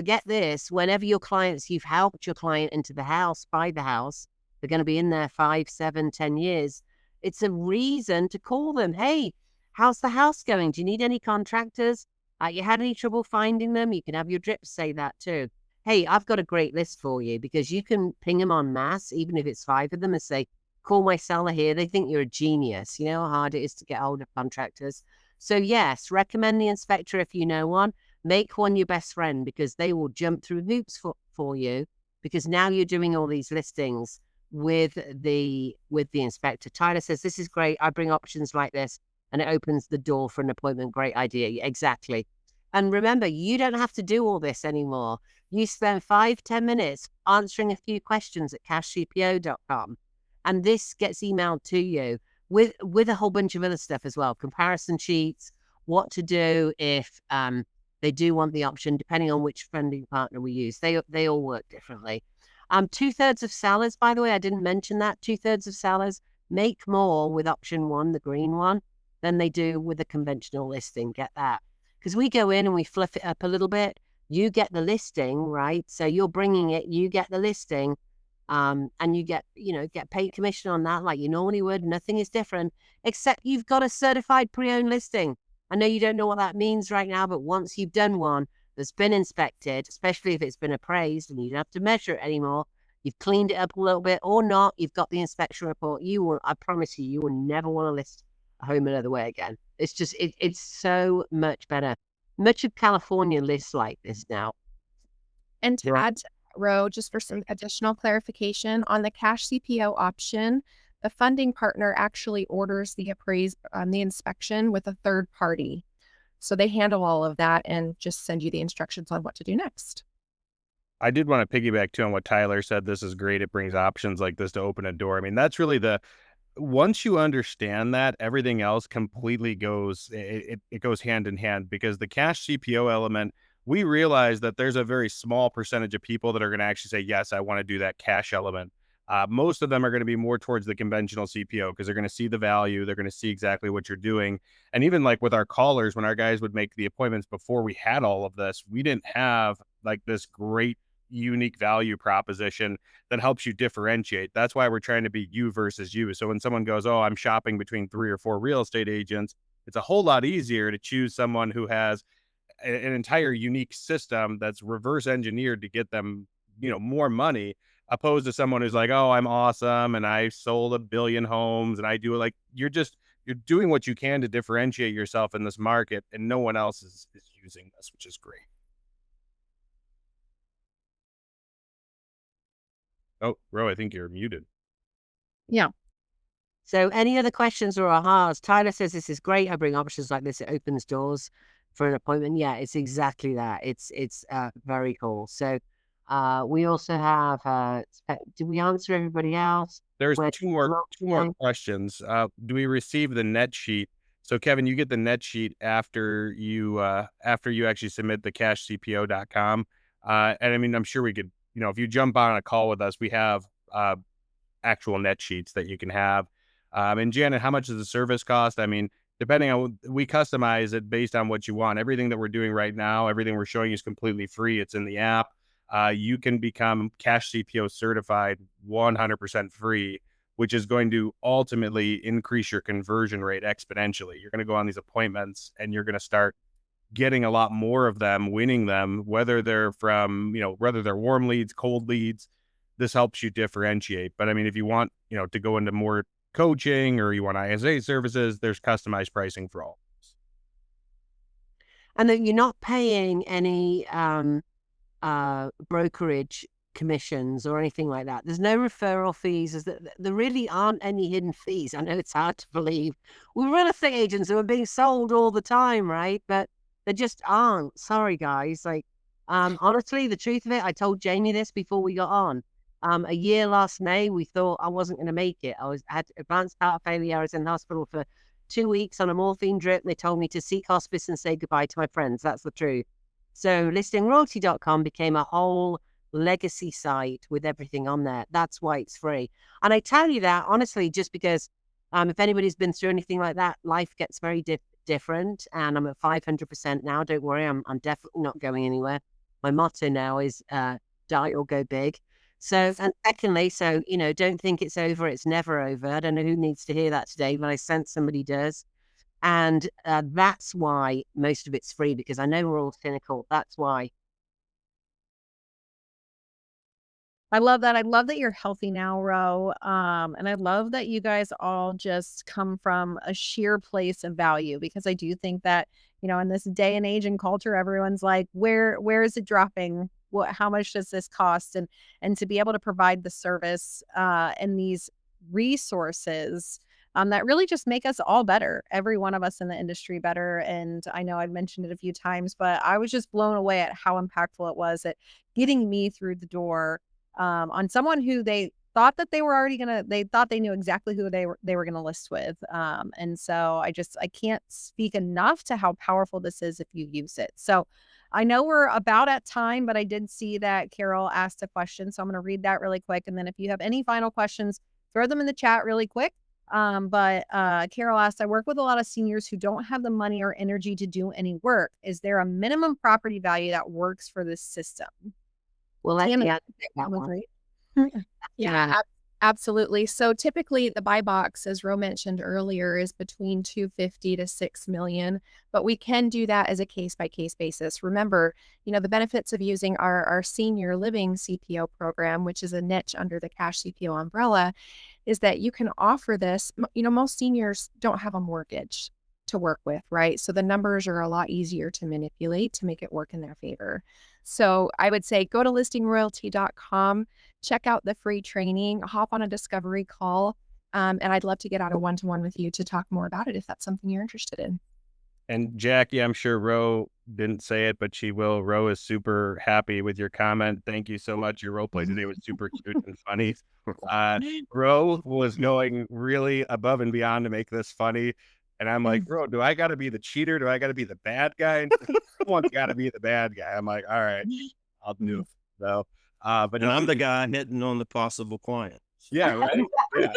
Speaker 2: helped your client into the house, buy the house, they're going to be in there 5, 7, 10 years. It's a reason to call them. Hey, how's the house going? Do you need any contractors? You had any trouble finding them? You can have your drips say that too. Hey, I've got a great list for you, because you can ping them en masse, even if it's 5 of them, and say, call my seller here. They think you're a genius. You know how hard it is to get hold of contractors. So yes, recommend the inspector if you know one. Make one your best friend, because they will jump through hoops for you, because now you're doing all these listings with the inspector. Tyler says, this is great. I bring options like this and it opens the door for an appointment. Great idea. Exactly. And remember, you don't have to do all this anymore. You spend 5-10 minutes answering a few questions at CashCPO.com. And this gets emailed to you with a whole bunch of other stuff as well. Comparison sheets, what to do if they do want the option, depending on which funding partner we use. They all work differently. 2/3 of sellers, by the way, I didn't mention that. 2/3 of sellers make more with option 1, the green one, than they do with a conventional listing. Get that? Because we go in and we fluff it up a little bit. you get the listing, right? So you're bringing it, you get the listing, and you get, get paid commission on that like you normally would. Nothing is different, except you've got a certified pre-owned listing. I know you don't know what that means right now, but once you've done one that's been inspected, especially if it's been appraised and you don't have to measure it anymore, you've cleaned it up a little bit or not, you've got the inspection report, I promise you, you will never want to list a home another way again. It's just, it's so much better. Much of California lists like this now.
Speaker 3: And to add to that, Ro, just for some additional clarification on the cash CPO option, the funding partner actually orders the the inspection with a third party. So they handle all of that and just send you the instructions on what to do next.
Speaker 4: I did want to piggyback too on what Tyler said. This is great. It brings options like this to open a door. I mean, that's really once you understand that, everything else completely goes, it goes hand in hand, because the cash CPO element, we realize that there's a very small percentage of people that are going to actually say, yes, I want to do that cash element. Most of them are going to be more towards the conventional CPO because they're going to see the value. They're going to see exactly what you're doing. And even like with our callers, when our guys would make the appointments before we had all of this, we didn't have like this great unique value proposition that helps you differentiate. That's why we're trying to be you versus you. So when someone goes, oh, I'm shopping between 3 or 4 real estate agents, it's a whole lot easier to choose someone who has an entire unique system that's reverse engineered to get them, more money, opposed to someone who's like, oh, I'm awesome and I sold 1 billion homes and I do it. Like, you're doing what you can to differentiate yourself in this market, and no one else is using this, which is great. Oh, Ro, I think you're muted.
Speaker 3: Yeah.
Speaker 2: So any other questions or ahas? Tyler says this is great. I bring options like this. It opens doors for an appointment. Yeah, it's exactly that. It's very cool. So we also have did we answer everybody else?
Speaker 4: There's two more questions. Do we receive the net sheet? So Kevin, you get the net sheet after you actually submit the cashcpo.com. And I mean, I'm sure we could, if you jump on a call with us, we have actual net sheets that you can have. And Janet, how much does the service cost? I mean, depending on, we customize it based on what you want. Everything that we're doing right now, everything we're showing you is completely free. It's in the app. You can become Cash CPO certified 100% free, which is going to ultimately increase your conversion rate exponentially. You're going to go on these appointments and you're going to start getting a lot more of them, winning them, whether they're whether they're warm leads, cold leads. This helps you differentiate. But I mean, if you want, to go into more coaching or you want ISA services, there's customized pricing for all.
Speaker 2: And that you're not paying any brokerage commissions or anything like that. There's no referral fees. There really aren't any hidden fees. I know it's hard to believe. We're real estate agents who are being sold all the time, right? But there just aren't. Sorry, guys. Like, honestly, the truth of it, I told Jamie this before we got on. A year last May, we thought I wasn't going to make it. I had advanced heart failure. I was in the hospital for 2 weeks on a morphine drip. They told me to seek hospice and say goodbye to my friends. That's the truth. So listingroyalty.com became a whole legacy site with everything on there. That's why it's free. And I tell you that honestly, just because if anybody's been through anything like that, life gets very different. And I'm at 500% now. Don't worry, I'm definitely not going anywhere. My motto now is die or go big. So, and secondly, don't think it's over. It's never over. I don't know who needs to hear that today, but I sense somebody does. And that's why most of it's free, because I know we're all cynical. That's why.
Speaker 1: I love that. I love that you're healthy now, Ro. And I love that you guys all just come from a sheer place of value, because I do think that, in this day and age and culture, everyone's like, where is it dropping? How much does this cost? And to be able to provide the service and these resources that really just make us all better, every one of us in the industry better. And I know I've mentioned it a few times, but I was just blown away at how impactful it was at getting me through the door on someone who they thought that they thought they knew exactly who they were going to list with. And so I can't speak enough to how powerful this is if you use it. So I know we're about at time, but I did see that Carol asked a question. So I'm going to read that really quick. And then if you have any final questions, throw them in the chat really quick. But Carol asked, I work with a lot of seniors who don't have the money or energy to do any work. Is there a minimum property value that works for this system?
Speaker 2: Well, let's
Speaker 1: Tammy,
Speaker 2: take that one.
Speaker 1: right?
Speaker 3: Yeah, absolutely. So typically the buy box, as Ro mentioned earlier, is between 250 to 6 million, but we can do that as a case by case basis. Remember, the benefits of using our senior living CPO program, which is a niche under the Cash CPO umbrella, is that you can offer this. Most seniors don't have a mortgage to work with, right? So the numbers are a lot easier to manipulate to make it work in their favor. So I would say go to listingroyalty.com, check out the free training, hop on a discovery call, and I'd love to get out a one-to-one with you to talk more about it if that's something you're interested in.
Speaker 4: And Jackie, I'm sure Ro didn't say it, but she will. Ro is super happy with your comment. Thank you so much. Your role play today was super cute and funny. Ro was going really above and beyond to make this funny. And I'm like, Ro, do I got to be the cheater? Do I got to be the bad guy? And someone's got to be the bad guy. I'm like, all right, I'll do it. So, but
Speaker 5: And I'm the guy hitting on the possible client.
Speaker 4: yeah, right. Yeah.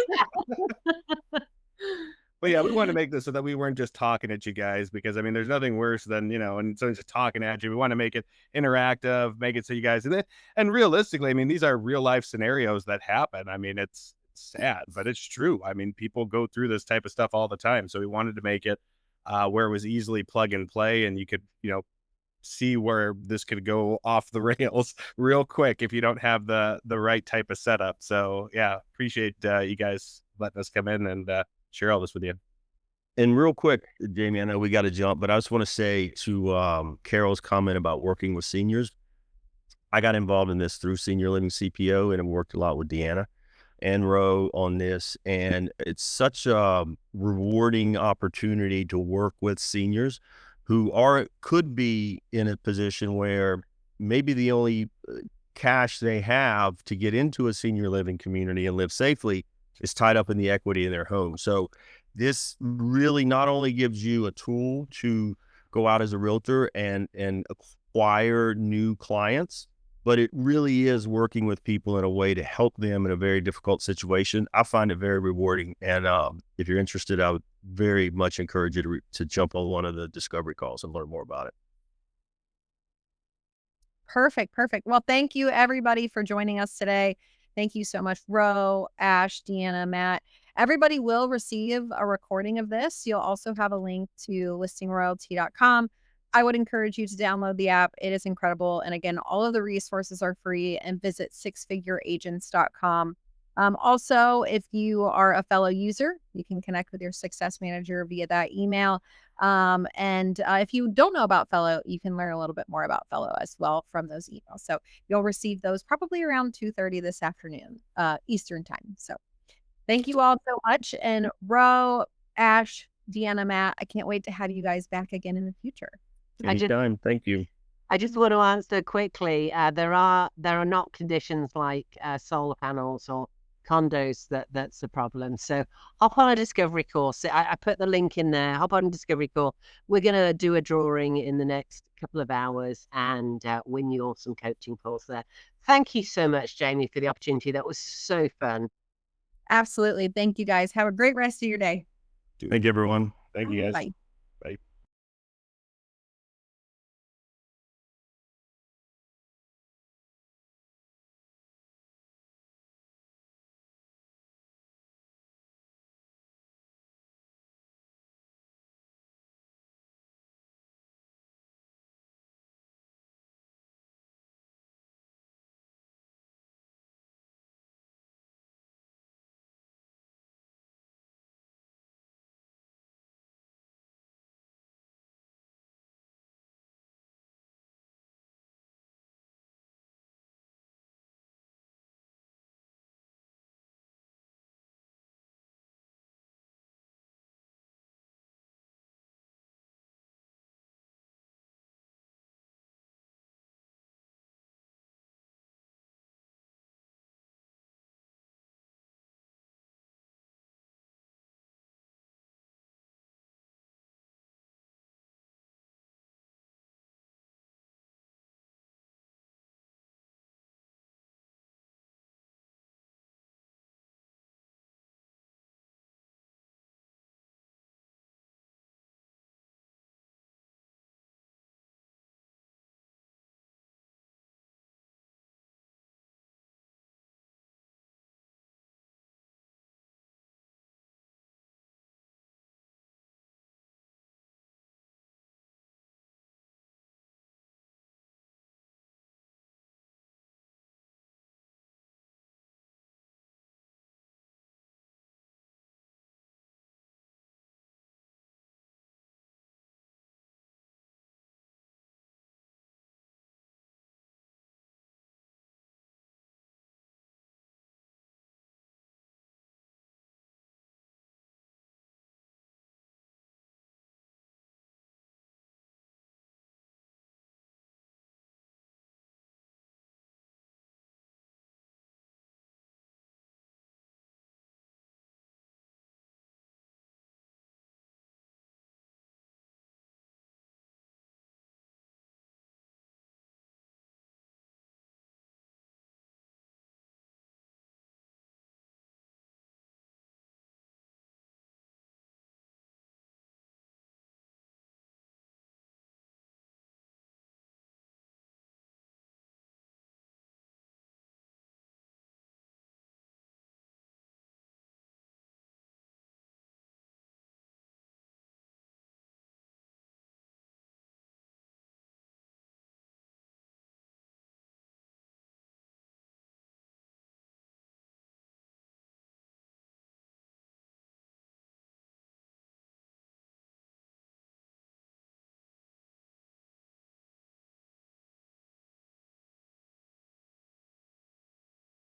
Speaker 4: But yeah, we wanted to make this so that we weren't just talking at you guys, because I mean, there's nothing worse than, and someone's just talking at you. We want to make it interactive, make it so you guys, and realistically, I mean, these are real life scenarios that happen. I mean, it's sad, but it's true. I mean, people go through this type of stuff all the time. So we wanted to make it where it was easily plug and play, and you could, see where this could go off the rails real quick if you don't have the right type of setup. So yeah, appreciate you guys letting us come in and share all this with you.
Speaker 5: And real quick, Jamie, I know we got to jump, but I just want to say to Carol's comment about working with seniors, I got involved in this through Senior Living CPO and have worked a lot with Deanna and Ro on this. And it's such a rewarding opportunity to work with seniors who could be in a position where maybe the only cash they have to get into a senior living community and live safely is tied up in the equity in their home. So this really not only gives you a tool to go out as a realtor and acquire new clients, but it really is working with people in a way to help them in a very difficult situation. I find it very rewarding. And if you're interested, I would very much encourage you to jump on one of the discovery calls and learn more about it.
Speaker 1: Perfect. Well, thank you everybody for joining us today. Thank you so much, Ro, Ash, Deanna, Matt. Everybody will receive a recording of this. You'll also have a link to listingroyalty.com. I would encourage you to download the app. It is incredible. And again, all of the resources are free, and visit sixfigureagents.com. Also, if you are a fellow user, you can connect with your success manager via that email. And if you don't know about fello, you can learn a little bit more about fello as well from those emails. So you'll receive those probably around 2:30 this afternoon, Eastern time. So thank you all so much. And Ro, Ash, Deanna, Matt, I can't wait to have you guys back again in the future.
Speaker 5: Anytime. Thank you.
Speaker 2: I just want to answer quickly. There are not conditions like solar panels or condos that's the problem. So hop on a discovery course. I put the link in there. Hop on a discovery call. We're going to do a drawing in the next couple of hours and win you some coaching calls there. Thank you so much, Jamie, for the opportunity. That was so fun.
Speaker 1: Absolutely. Thank you guys. Have a great rest of your day.
Speaker 5: Thank you, everyone.
Speaker 4: Thank you guys.
Speaker 1: Bye.